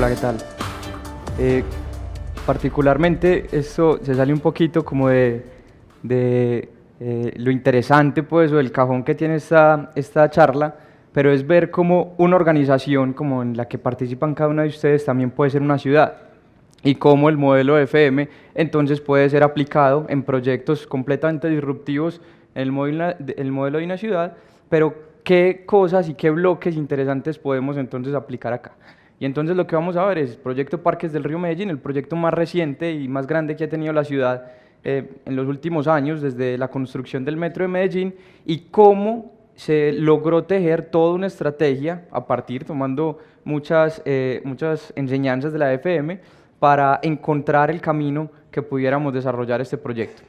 Hola, ¿qué tal? Eh, Particularmente esto se sale un poquito como de lo interesante pues o el cajón que tiene esta charla, pero es ver cómo una organización como en la que participan cada uno de ustedes también puede ser una ciudad y cómo el modelo de FM entonces puede ser aplicado en proyectos completamente disruptivos en el modelo de una ciudad, pero qué cosas y qué bloques interesantes podemos entonces aplicar acá. Y entonces lo que vamos a ver es el proyecto Parques del Río Medellín, el proyecto más reciente y más grande que ha tenido la ciudad en los últimos años, desde la construcción del metro de Medellín, y cómo se logró tejer toda una estrategia a partir, tomando muchas enseñanzas de la FM, para encontrar el camino que pudiéramos desarrollar este proyecto.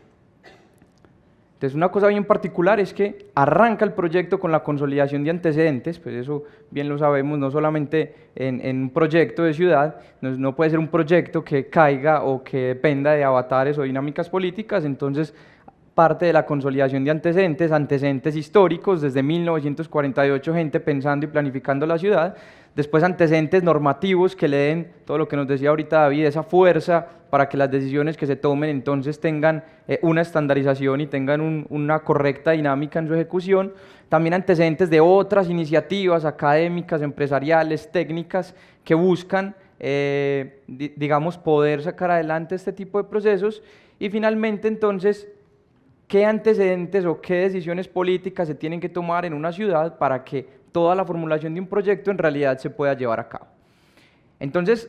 Entonces, una cosa bien particular es que arranca el proyecto con la consolidación de antecedentes, pues eso bien lo sabemos, no solamente en un proyecto de ciudad, no puede ser un proyecto que caiga o que dependa de avatares o dinámicas políticas, entonces parte de la consolidación de antecedentes históricos, desde 1948 gente pensando y planificando la ciudad, después antecedentes normativos que le den todo lo que nos decía ahorita David, esa fuerza para que las decisiones que se tomen entonces tengan una estandarización y tengan una correcta dinámica en su ejecución, también antecedentes de otras iniciativas académicas, empresariales, técnicas que buscan, digamos, poder sacar adelante este tipo de procesos y finalmente entonces qué antecedentes o qué decisiones políticas se tienen que tomar en una ciudad para que toda la formulación de un proyecto en realidad se pueda llevar a cabo. Entonces,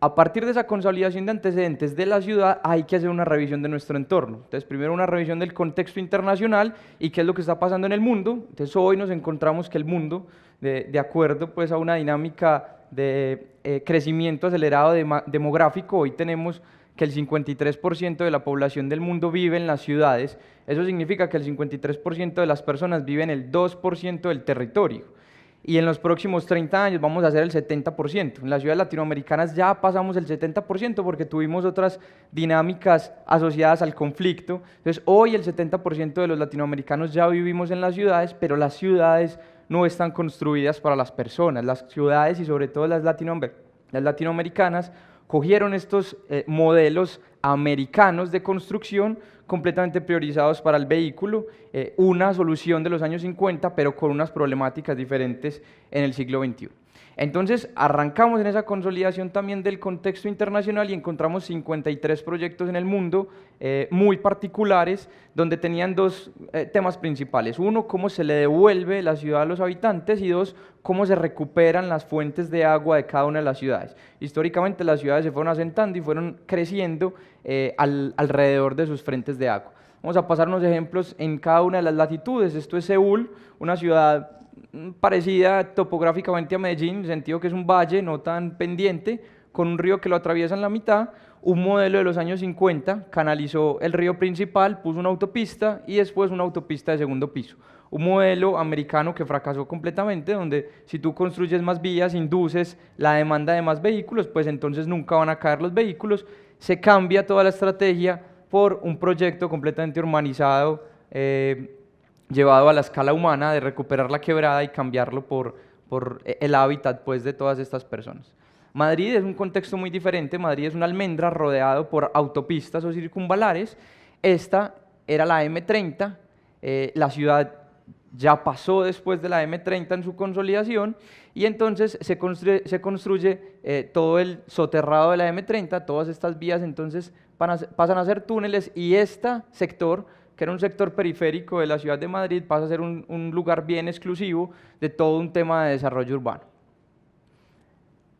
a partir de esa consolidación de antecedentes de la ciudad, hay que hacer una revisión de nuestro entorno. Entonces, primero una revisión del contexto internacional y qué es lo que está pasando en el mundo. Entonces, hoy nos encontramos que el mundo, de acuerdo pues, a una dinámica de crecimiento acelerado demográfico, hoy tenemos que el 53% de la población del mundo vive en las ciudades. Eso significa que el 53% de las personas viven el 2% del territorio. Y en los próximos 30 años vamos a hacer el 70%. En las ciudades latinoamericanas ya pasamos el 70% porque tuvimos otras dinámicas asociadas al conflicto. Entonces hoy el 70% de los latinoamericanos ya vivimos en las ciudades, pero las ciudades no están construidas para las personas. Las ciudades y sobre todo las latinoamericanas cogieron estos modelos americanos de construcción completamente priorizados para el vehículo, una solución de los años 50, pero con unas problemáticas diferentes en el siglo XXI. Entonces, arrancamos en esa consolidación también del contexto internacional y encontramos 53 proyectos en el mundo muy particulares, donde tenían dos temas principales. Uno, cómo se le devuelve la ciudad a los habitantes y dos, cómo se recuperan las fuentes de agua de cada una de las ciudades. Históricamente las ciudades se fueron asentando y fueron creciendo alrededor de sus frentes de agua. Vamos a pasar unos ejemplos en cada una de las latitudes. Esto es Seúl, una ciudad parecida topográficamente a Medellín, en el sentido que es un valle no tan pendiente, con un río que lo atraviesa en la mitad. Un modelo de los años 50 canalizó el río principal, puso una autopista y después una autopista de segundo piso. Un modelo americano que fracasó completamente, donde si tú construyes más vías, induces la demanda de más vehículos, pues entonces nunca van a caer los vehículos. Se cambia toda la estrategia por un proyecto completamente urbanizado, llevado a la escala humana, de recuperar la quebrada y cambiarlo por el hábitat pues, de todas estas personas. Madrid es un contexto muy diferente. Madrid es una almendra rodeado por autopistas o circunvalares. Esta era la M30, la ciudad ya pasó después de la M30 en su consolidación y entonces se construye todo el soterrado de la M30, todas estas vías entonces pasan a ser túneles y este sector, que era un sector periférico de la ciudad de Madrid, pasa a ser un lugar bien exclusivo de todo un tema de desarrollo urbano.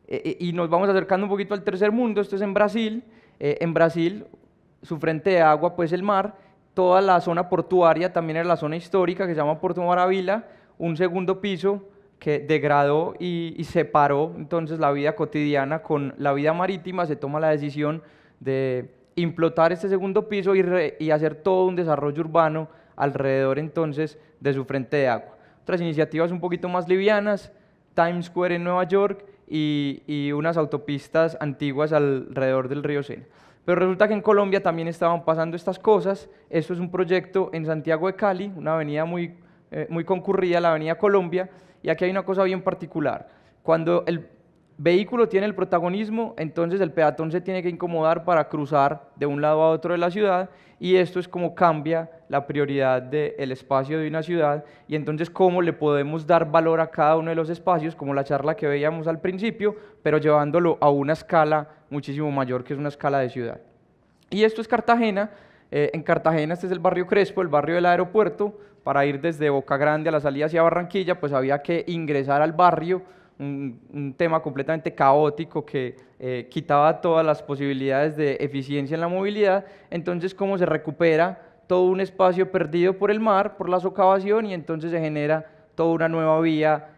Y nos vamos acercando un poquito al tercer mundo. Esto es en Brasil. En Brasil, su frente de agua, pues el mar, toda la zona portuaria, también era la zona histórica que se llama Puerto Maravilla, un segundo piso que degradó y separó entonces la vida cotidiana con la vida marítima. Se toma la decisión de implotar este segundo piso y hacer todo un desarrollo urbano alrededor entonces de su frente de agua. Otras iniciativas un poquito más livianas, Times Square en Nueva York y unas autopistas antiguas alrededor del río Sena. Pero resulta que en Colombia también estaban pasando estas cosas. Esto es un proyecto en Santiago de Cali, una avenida muy concurrida, la avenida Colombia, y aquí hay una cosa bien particular. Cuando el vehículo tiene el protagonismo, entonces el peatón se tiene que incomodar para cruzar de un lado a otro de la ciudad, y esto es como cambia la prioridad del espacio de una ciudad, y entonces cómo le podemos dar valor a cada uno de los espacios, como la charla que veíamos al principio, pero llevándolo a una escala muchísimo mayor, que es una escala de ciudad. Y esto es Cartagena. En Cartagena este es el barrio Crespo, el barrio del aeropuerto. Para ir desde Boca Grande a la salida hacia Barranquilla, pues había que ingresar al barrio, un tema completamente caótico que quitaba todas las posibilidades de eficiencia en la movilidad. Entonces, ¿cómo se recupera todo un espacio perdido por el mar, por la socavación, y entonces se genera toda una nueva vía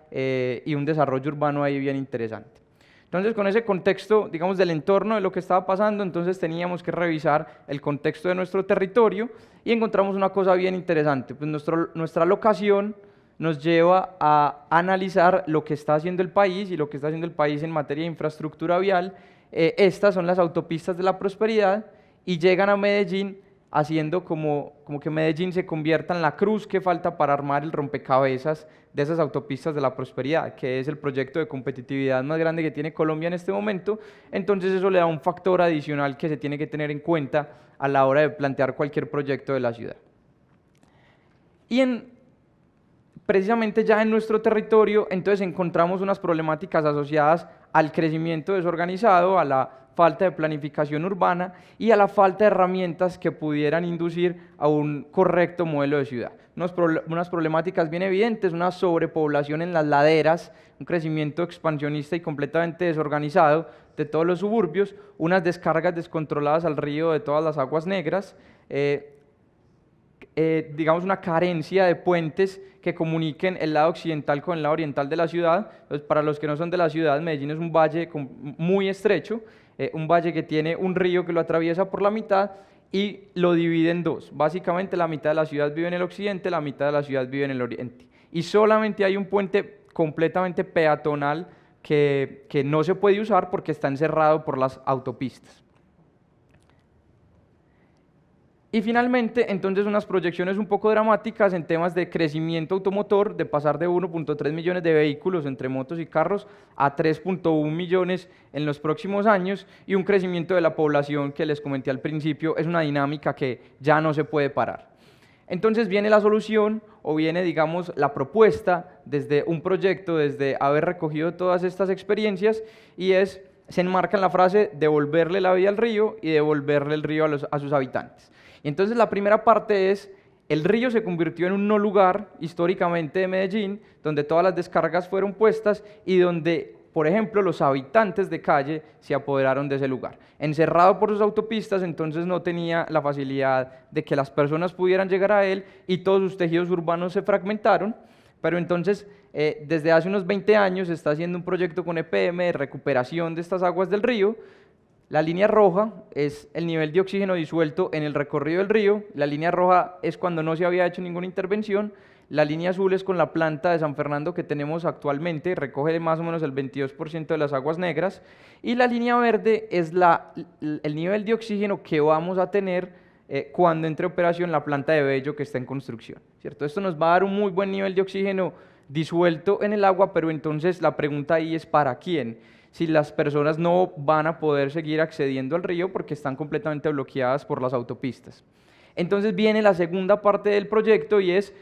y un desarrollo urbano ahí bien interesante? Entonces, con ese contexto, digamos, del entorno de lo que estaba pasando, entonces teníamos que revisar el contexto de nuestro territorio y encontramos una cosa bien interesante. Pues nuestra locación nos lleva a analizar lo que está haciendo el país y lo que está haciendo el país en materia de infraestructura vial. Estas son las autopistas de la prosperidad y llegan a Medellín haciendo como que Medellín se convierta en la cruz que falta para armar el rompecabezas de esas autopistas de la prosperidad, que es el proyecto de competitividad más grande que tiene Colombia en este momento. Entonces eso le da un factor adicional que se tiene que tener en cuenta a la hora de plantear cualquier proyecto de la ciudad. Y precisamente ya en nuestro territorio, entonces encontramos unas problemáticas asociadas al crecimiento desorganizado, a la falta de planificación urbana y a la falta de herramientas que pudieran inducir a un correcto modelo de ciudad. Unas problemáticas bien evidentes, una sobrepoblación en las laderas, un crecimiento expansionista y completamente desorganizado de todos los suburbios, unas descargas descontroladas al río de todas las aguas negras, digamos una carencia de puentes que comuniquen el lado occidental con el lado oriental de la ciudad. Entonces, para los que no son de la ciudad, Medellín es un valle muy estrecho, un valle que tiene un río que lo atraviesa por la mitad y lo divide en dos. Básicamente la mitad de la ciudad vive en el occidente, la mitad de la ciudad vive en el oriente. Y solamente hay un puente completamente peatonal que no se puede usar porque está encerrado por las autopistas. Y finalmente, entonces, unas proyecciones un poco dramáticas en temas de crecimiento automotor, de pasar de 1.3 millones de vehículos entre motos y carros a 3.1 millones en los próximos años, y un crecimiento de la población que les comenté al principio es una dinámica que ya no se puede parar. Entonces viene la solución, o viene, digamos, la propuesta desde un proyecto, desde haber recogido todas estas experiencias, y se enmarca en la frase devolverle la vida al río y devolverle el río a sus habitantes. Y entonces la primera parte es, el río se convirtió en un no lugar históricamente de Medellín, donde todas las descargas fueron puestas y donde, por ejemplo, los habitantes de calle se apoderaron de ese lugar. Encerrado por sus autopistas, entonces no tenía la facilidad de que las personas pudieran llegar a él y todos sus tejidos urbanos se fragmentaron. Pero entonces, desde hace unos 20 años se está haciendo un proyecto con EPM de recuperación de estas aguas del río. La línea roja es el nivel de oxígeno disuelto en el recorrido del río. La línea roja es cuando no se había hecho ninguna intervención. La línea azul es con la planta de San Fernando que tenemos actualmente, recoge más o menos el 22% de las aguas negras. Y la línea verde es el nivel de oxígeno que vamos a tener cuando entre operación la planta de Bello que está en construcción, ¿cierto? Esto nos va a dar un muy buen nivel de oxígeno disuelto en el agua, pero entonces la pregunta ahí es ¿para quién? Si las personas no van a poder seguir accediendo al río porque están completamente bloqueadas por las autopistas. Entonces viene la segunda parte del proyecto y es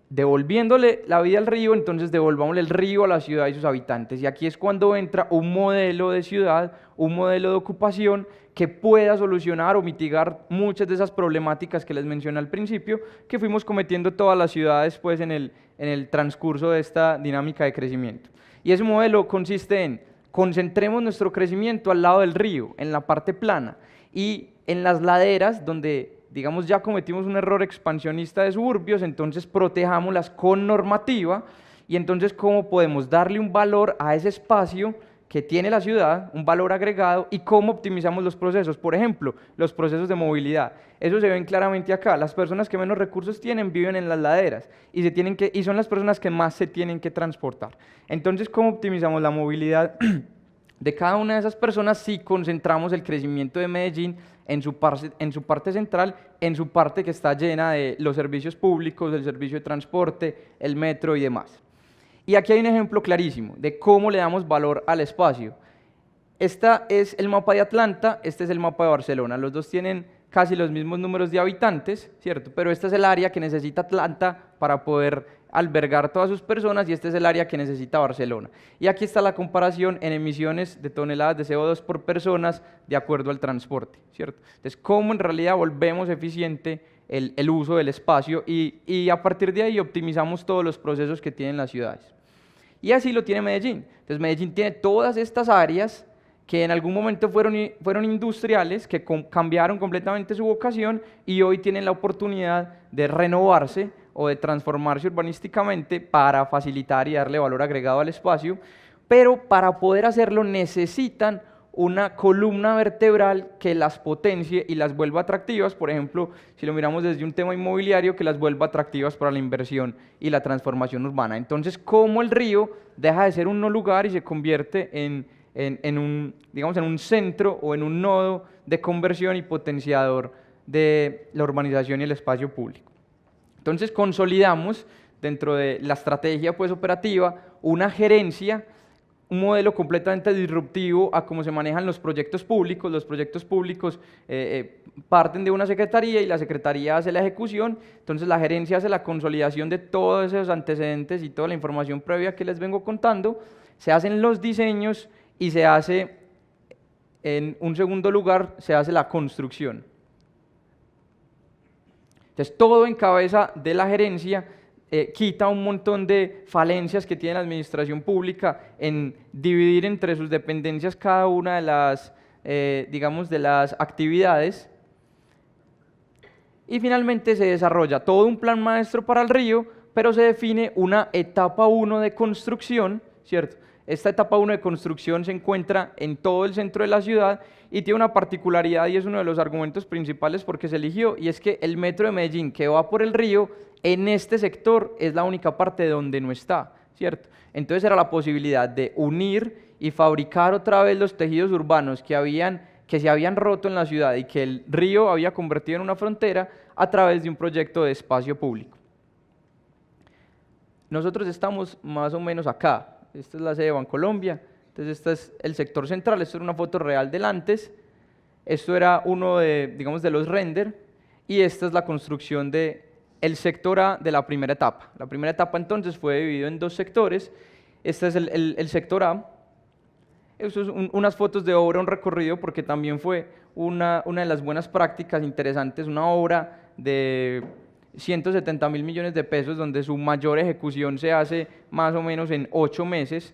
devolviéndole la vida al río, entonces devolvámosle el río a la ciudad y sus habitantes. Y aquí es cuando entra un modelo de ciudad, un modelo de ocupación que pueda solucionar o mitigar muchas de esas problemáticas que les mencioné al principio, que fuimos cometiendo todas las ciudades pues, en el transcurso de esta dinámica de crecimiento. Y ese modelo consiste en concentremos nuestro crecimiento al lado del río, en la parte plana, y en las laderas donde, digamos, ya cometimos un error expansionista de suburbios, entonces protejámoslas con normativa, y entonces cómo podemos darle un valor a ese espacio que tiene la ciudad, un valor agregado, y cómo optimizamos los procesos. Por ejemplo, los procesos de movilidad. Eso se ven claramente acá. Las personas que menos recursos tienen viven en las laderas y son las personas que más se tienen que transportar. Entonces, ¿cómo optimizamos la movilidad de cada una de esas personas si concentramos el crecimiento de Medellín en su parte central, en su parte que está llena de los servicios públicos, del servicio de transporte, el metro y demás? Y aquí hay un ejemplo clarísimo de cómo le damos valor al espacio. Este es el mapa de Atlanta, este es el mapa de Barcelona. Los dos tienen casi los mismos números de habitantes, ¿cierto? Pero este es el área que necesita Atlanta para poder albergar todas sus personas y este es el área que necesita Barcelona. Y aquí está la comparación en emisiones de toneladas de CO2 por personas de acuerdo al transporte, ¿cierto? Entonces, cómo en realidad volvemos eficiente el uso del espacio y a partir de ahí optimizamos todos los procesos que tienen las ciudades. Y así lo tiene Medellín. Entonces, Medellín tiene todas estas áreas que en algún momento fueron industriales, que cambiaron completamente su vocación y hoy tienen la oportunidad de renovarse o de transformarse urbanísticamente para facilitar y darle valor agregado al espacio, pero para poder hacerlo necesitan una columna vertebral que las potencie y las vuelva atractivas, por ejemplo, si lo miramos desde un tema inmobiliario, que las vuelva atractivas para la inversión y la transformación urbana. Entonces, ¿cómo el río deja de ser un no lugar y se convierte en un centro o en un nodo de conversión y potenciador de la urbanización y el espacio público? Entonces consolidamos dentro de la estrategia pues, operativa una gerencia, un modelo completamente disruptivo a cómo se manejan los proyectos públicos. Los proyectos públicos parten de una secretaría y la secretaría hace la ejecución, entonces la gerencia hace la consolidación de todos esos antecedentes y toda la información previa que les vengo contando, se hacen los diseños y se hace, en un segundo lugar, se hace la construcción. Entonces, todo en cabeza de la gerencia quita un montón de falencias que tiene la administración pública en dividir entre sus dependencias cada una de las, de las actividades. Y finalmente se desarrolla todo un plan maestro para el río, pero se define una etapa 1 de construcción, ¿cierto? Esta etapa 1 de construcción se encuentra en todo el centro de la ciudad y tiene una particularidad y es uno de los argumentos principales por qué se eligió, y es que el metro de Medellín que va por el río, en este sector es la única parte donde no está, ¿cierto? Entonces era la posibilidad de unir y fabricar otra vez los tejidos urbanos que se habían roto en la ciudad y que el río había convertido en una frontera a través de un proyecto de espacio público. Nosotros estamos más o menos acá. Esta es la sede de Bancolombia, entonces este es el sector central, esto era una foto real del antes, esto era uno de los render, y esta es la construcción del sector A de la primera etapa. La primera etapa entonces fue dividido en dos sectores, este es el sector A, esto es unas fotos de obra, un recorrido, porque también fue una de las buenas prácticas interesantes, una obra de 170.000 millones de pesos, donde su mayor ejecución se hace más o menos en 8 meses,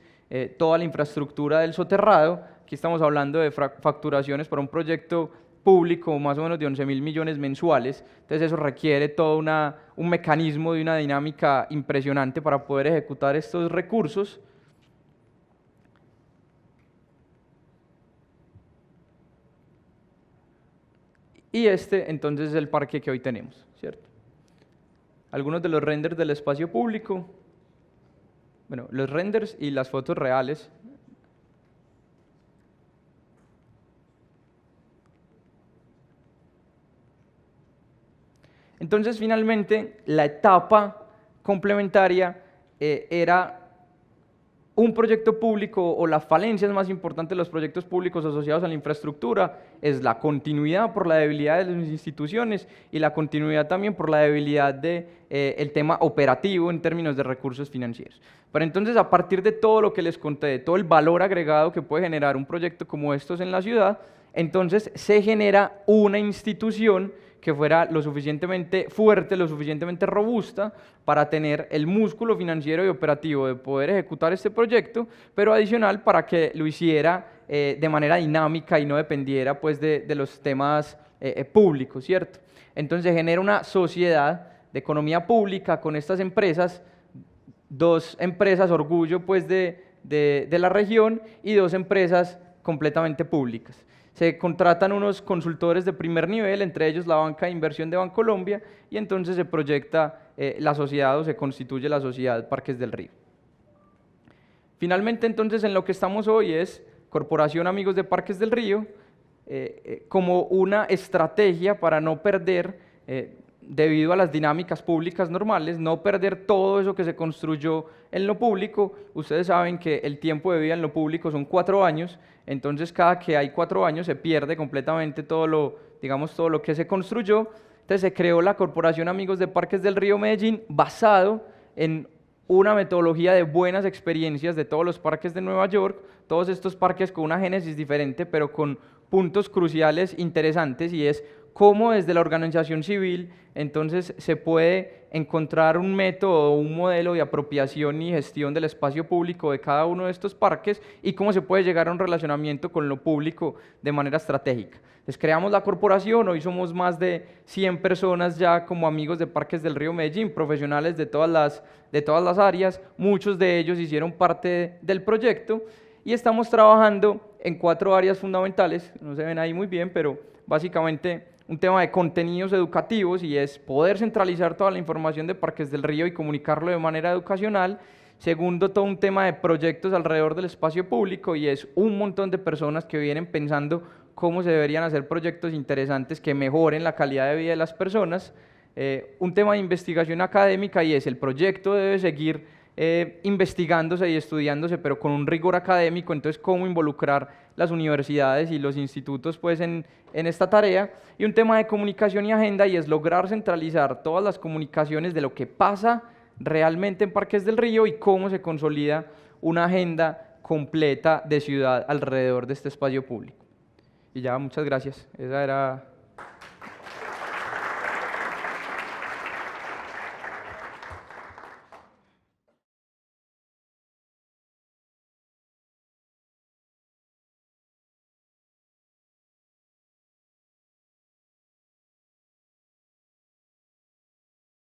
toda la infraestructura del soterrado, aquí estamos hablando de facturaciones para un proyecto público más o menos de 11.000 millones mensuales, entonces eso requiere todo un mecanismo de una dinámica impresionante para poder ejecutar estos recursos. Y este entonces es el parque que hoy tenemos, ¿cierto? Algunos de los renders del espacio público, bueno, los renders y las fotos reales. Entonces, finalmente, la etapa complementaria era un proyecto público, o las falencias más importantes de los proyectos públicos asociados a la infraestructura es la continuidad por la debilidad de las instituciones y la continuidad también por la debilidad del tema operativo en términos de recursos financieros. Pero entonces, a partir de todo lo que les conté, de todo el valor agregado que puede generar un proyecto como estos en la ciudad, entonces se genera una institución que fuera lo suficientemente fuerte, lo suficientemente robusta para tener el músculo financiero y operativo de poder ejecutar este proyecto, pero adicional para que lo hiciera de manera dinámica y no dependiera pues, de los temas públicos, ¿cierto? Entonces se genera una sociedad de economía pública con estas empresas, dos empresas orgullo pues, de la región y dos empresas completamente públicas. Se contratan unos consultores de primer nivel, entre ellos la banca de inversión de Bancolombia, y entonces se proyecta la sociedad o se constituye la sociedad Parques del Río. Finalmente, entonces, en lo que estamos hoy es Corporación Amigos de Parques del Río, como una estrategia para no perder debido a las dinámicas públicas normales, no perder todo eso que se construyó en lo público. Ustedes saben que el tiempo de vida en lo público son 4 años, entonces cada que hay 4 años se pierde completamente todo lo, digamos, todo lo que se construyó. Entonces se creó la Corporación Amigos de Parques del Río Medellín basado en una metodología de buenas experiencias de todos los parques de Nueva York, todos estos parques con una génesis diferente, pero con puntos cruciales interesantes, y es cómo desde la organización civil entonces se puede encontrar un método o un modelo de apropiación y gestión del espacio público de cada uno de estos parques, y cómo se puede llegar a un relacionamiento con lo público de manera estratégica. Entonces creamos la corporación, hoy somos más de 100 personas ya como Amigos de Parques del Río Medellín, profesionales de todas las áreas, muchos de ellos hicieron parte del proyecto, y estamos trabajando en 4 áreas fundamentales, no se ven ahí muy bien, pero básicamente un tema de contenidos educativos, y es poder centralizar toda la información de Parques del Río y comunicarlo de manera educacional. Segundo, todo un tema de proyectos alrededor del espacio público, y es un montón de personas que vienen pensando cómo se deberían hacer proyectos interesantes que mejoren la calidad de vida de las personas. Un tema de investigación académica, y es el proyecto debe seguir investigándose y estudiándose, pero con un rigor académico. Entonces, cómo involucrar las universidades y los institutos pues en esta tarea. Y un tema de comunicación y agenda, y es lograr centralizar todas las comunicaciones de lo que pasa realmente en Parques del Río y cómo se consolida una agenda completa de ciudad alrededor de este espacio público. Y ya, muchas gracias. Esa era